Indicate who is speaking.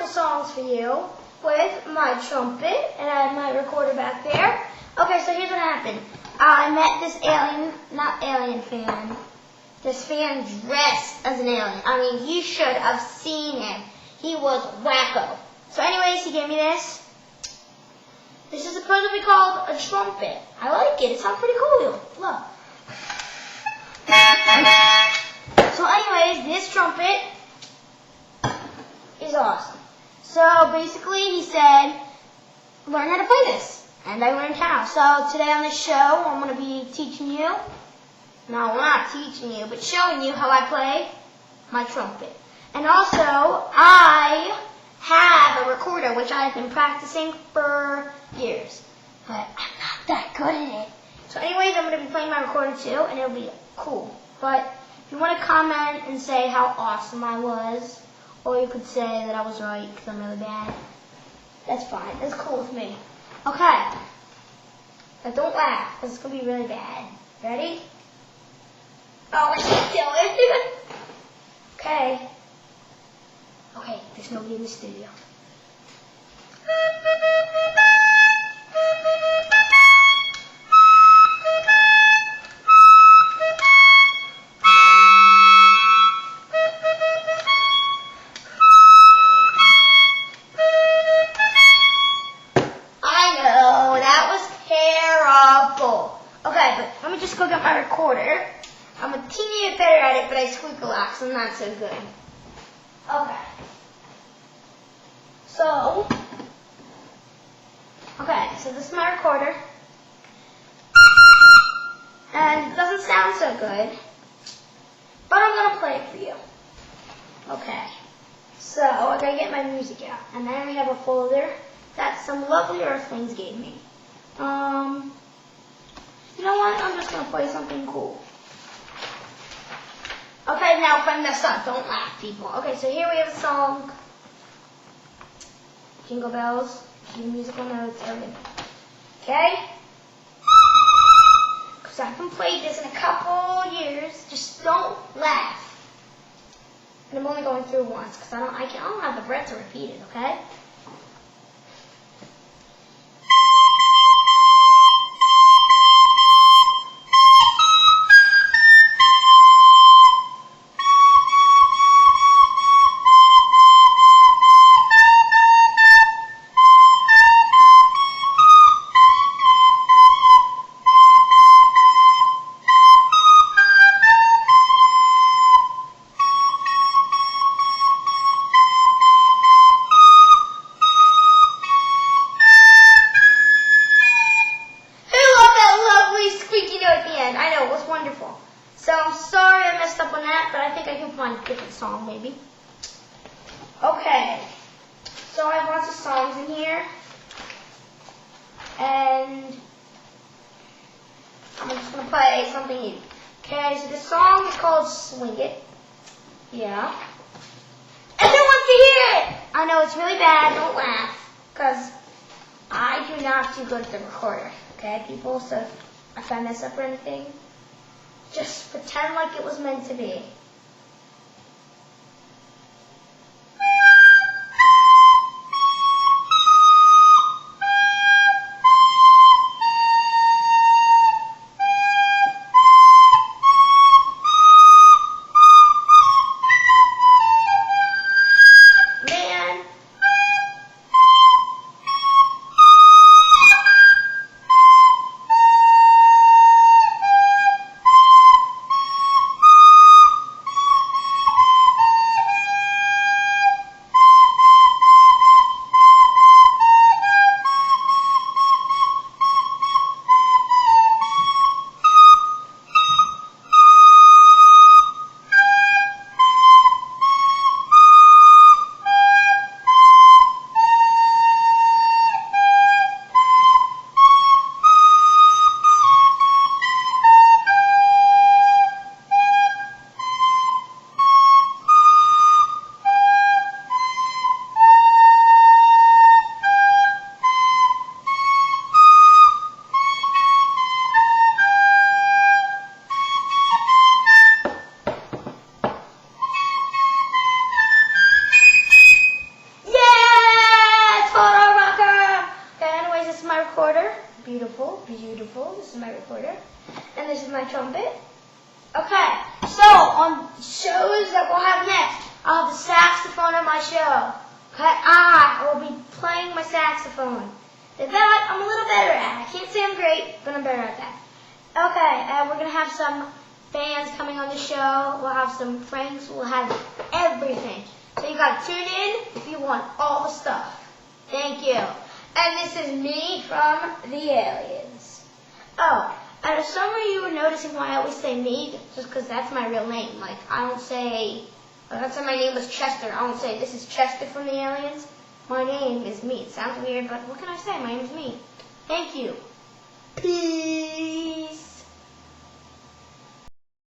Speaker 1: wonderful songs for you with my trumpet, and I have my recorder back there. Okay, so here's what happened. I met this fan. This fan dressed as an alien. I mean, you should have seen him. He was wacko. So anyways, he gave me this. This is supposed to be called a trumpet. I like it. It sounds pretty cool. Look. So anyways, this trumpet is awesome. So basically he said, learn how to play this. And I learned how. So today on this show, I'm going to be teaching you. No, we're not teaching you, but showing you how I play my trumpet. And also, I have a recorder, which I've been practicing for years. But I'm not that good at it. So anyways, I'm going to be playing my recorder too, and it'll be cool. But if you want to comment and say how awesome I was, or you could say that I was right because I'm really bad, that's fine. That's cool with me. Okay. But don't laugh, because it's going to be really bad. Ready? Oh, I can't do it. Okay. Okay, there's nobody in the studio. I know, that was terrible. Okay, but let me just go get my recorder. I'm a teeny bit better at it, but I squeak a lot, so I'm not so good. Okay. So this is my recorder. And it doesn't sound so good, but I'm going to play it for you. Okay. So I got to get my music out. And then we have a folder that some lovely earthlings gave me. You know what? I'm just going to play something cool. Okay, now if I mess up, don't laugh, people. Okay, so here we have a song. Jingle bells, musical notes, everything. Okay? Because I haven't played this in a couple years. Just don't laugh. And I'm only going through once because I don't have the breath to repeat it, okay? I know, it was wonderful. So I'm sorry I messed up on that, but I think I can find a different song maybe. Okay. So I have lots of songs in here. And I'm just going to play something new. Okay, so this song is called Swing It. Yeah. And who wants to hear it? I know it's really bad, don't laugh. Because I do not do good at the recorder. Okay, people, so if I mess up or anything, just pretend like it was meant to be. Beautiful, beautiful. This is my recorder. And this is my trumpet. Okay, so on shows that we'll have next, I'll have the saxophone on my show. Okay, I will be playing my saxophone. That I'm a little better at. I can't say I'm great, but I'm better at that. Okay, we're going to have some fans coming on the show. We'll have some pranks. We'll have everything. So you got to tune in if you want all the stuff. Thank you. And this is me from the aliens. Oh, and if some of you are noticing why I always say me, just because that's my real name. Like, I don't say, let's say my name was Chester. I don't say, this is Chester from the aliens. My name is me. It sounds weird, but what can I say? My name is me. Thank you.